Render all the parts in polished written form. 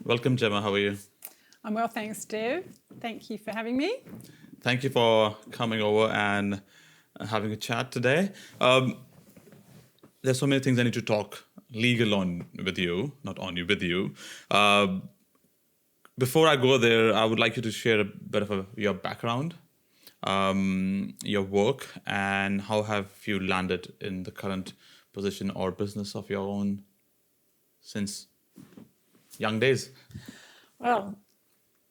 Welcome, Gemma. How are you? I'm well, thanks, Dev. Thank you for having me. Thank you for coming over and having a chat today. There's so many things I need to talk legal on with you, not on you, with you. Before I go there, I would like you to share a bit of your background, your work, and how have you landed in the current position or business of your own since young days. Well,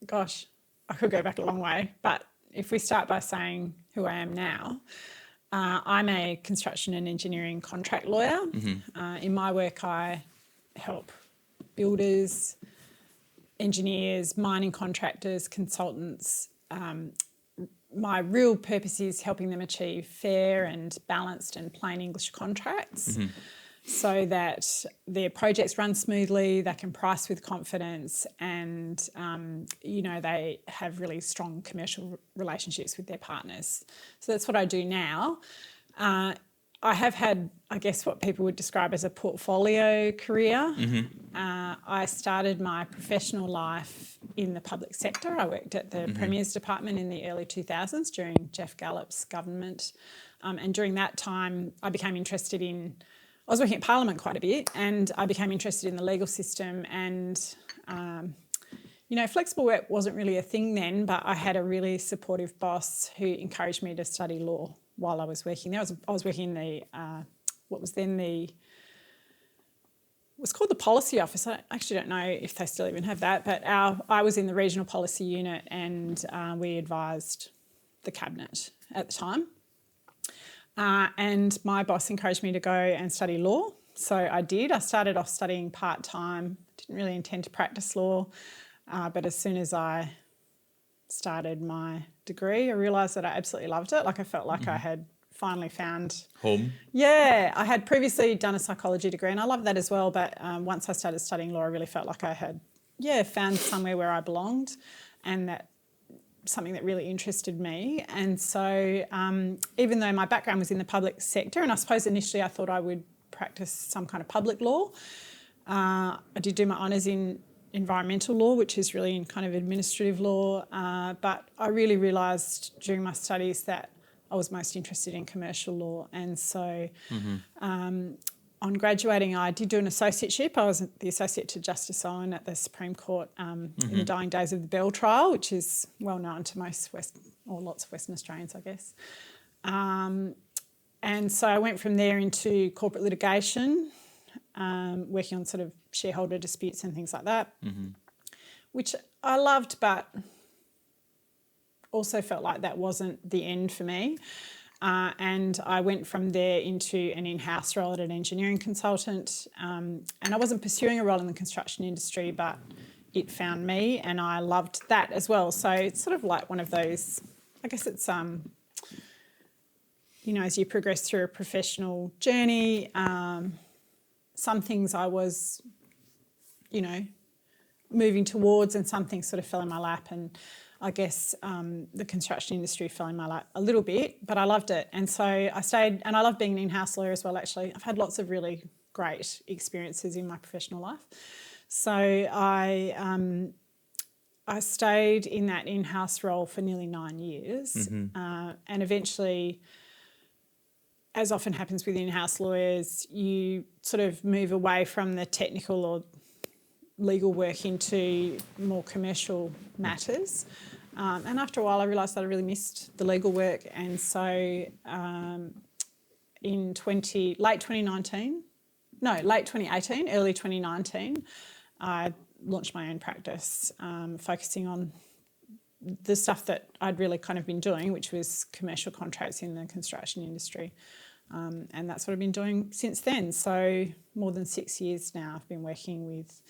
gosh, I could go back a long way, but if we start by saying who I am now, I'm a construction and engineering contract lawyer. In my work, I help builders, engineers, mining contractors, consultants. My real purpose is helping them achieve fair and balanced and plain English contracts so that their projects run smoothly, they can price with confidence, and they have really strong commercial relationships with their partners. So that's what I do now. I have had, I guess, what people would describe as a portfolio career. I started my professional life in the public sector. I worked at the Premier's Department in the early 2000s during Jeff Gallop's government. And during that time, I became interested in, I was working at Parliament quite a bit, and I became interested in the legal system. And, flexible work wasn't really a thing then, but I had a really supportive boss who encouraged me to study law while I was working there. I was working in the, it was called the Policy Office. I actually don't know if they still even have that, but I was in the Regional Policy Unit, and we advised the Cabinet at the time. And my boss encouraged me to go and study law. So I did. I started off studying part-time, didn't really intend to practice law, but as soon as I started my degree, I realised that I absolutely loved it. Like, I felt like I had finally found home. Yeah, I had previously done a psychology degree, and I loved that as well. But once I started studying law, I really felt like I had, found somewhere where I belonged, and that something that really interested me. And so, even though my background was in the public sector, and I suppose initially I thought I would practice some kind of public law, I did do my honours in environmental law, which is really in kind of administrative law. But I really realised during my studies that I was most interested in commercial law. And so on graduating, I did do an associateship. I was the Associate to Justice Owen at the Supreme Court in the dying days of the Bell trial, which is well known to lots of Western Australians, I guess. And so I went from there into corporate litigation, working on sort of shareholder disputes and things like that, which I loved, but also felt like that wasn't the end for me. And I went from there into an in-house role at an engineering consultant. And I wasn't pursuing a role in the construction industry, but it found me, and I loved that as well. So it's sort of like one of those, I guess it's, as you progress through a professional journey, some things I was, moving towards, and some things sort of fell in my lap. And I guess the construction industry fell in my lap a little bit, but I loved it. And so I stayed, and I love being an in-house lawyer as well, actually. I've had lots of really great experiences in my professional life. So I stayed in that in-house role for nearly 9 years. And eventually, as often happens with in-house lawyers, you sort of move away from the technical or legal work into more commercial matters. And after a while, I realised that I really missed the legal work. And so in late 2018, early 2019, I launched my own practice, focusing on the stuff that I'd really kind of been doing, which was commercial contracts in the construction industry. And that's what I've been doing since then. So more than 6 years now, I've been working with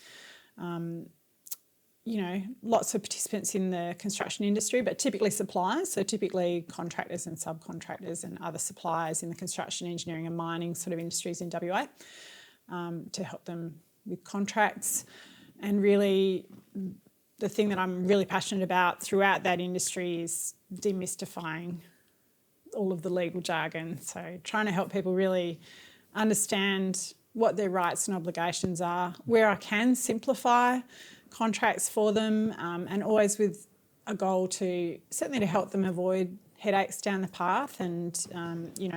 lots of participants in the construction industry, but typically suppliers, so typically contractors and subcontractors and other suppliers in the construction, engineering and mining sort of industries in WA, to help them with contracts. And really the thing that I'm really passionate about throughout that industry is demystifying all of the legal jargon. So trying to help people really understand what their rights and obligations are, where I can simplify contracts for them, and always with a goal to certainly to help them avoid headaches down the path and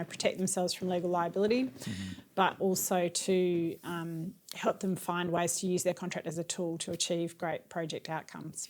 protect themselves from legal liability, but also to help them find ways to use their contract as a tool to achieve great project outcomes.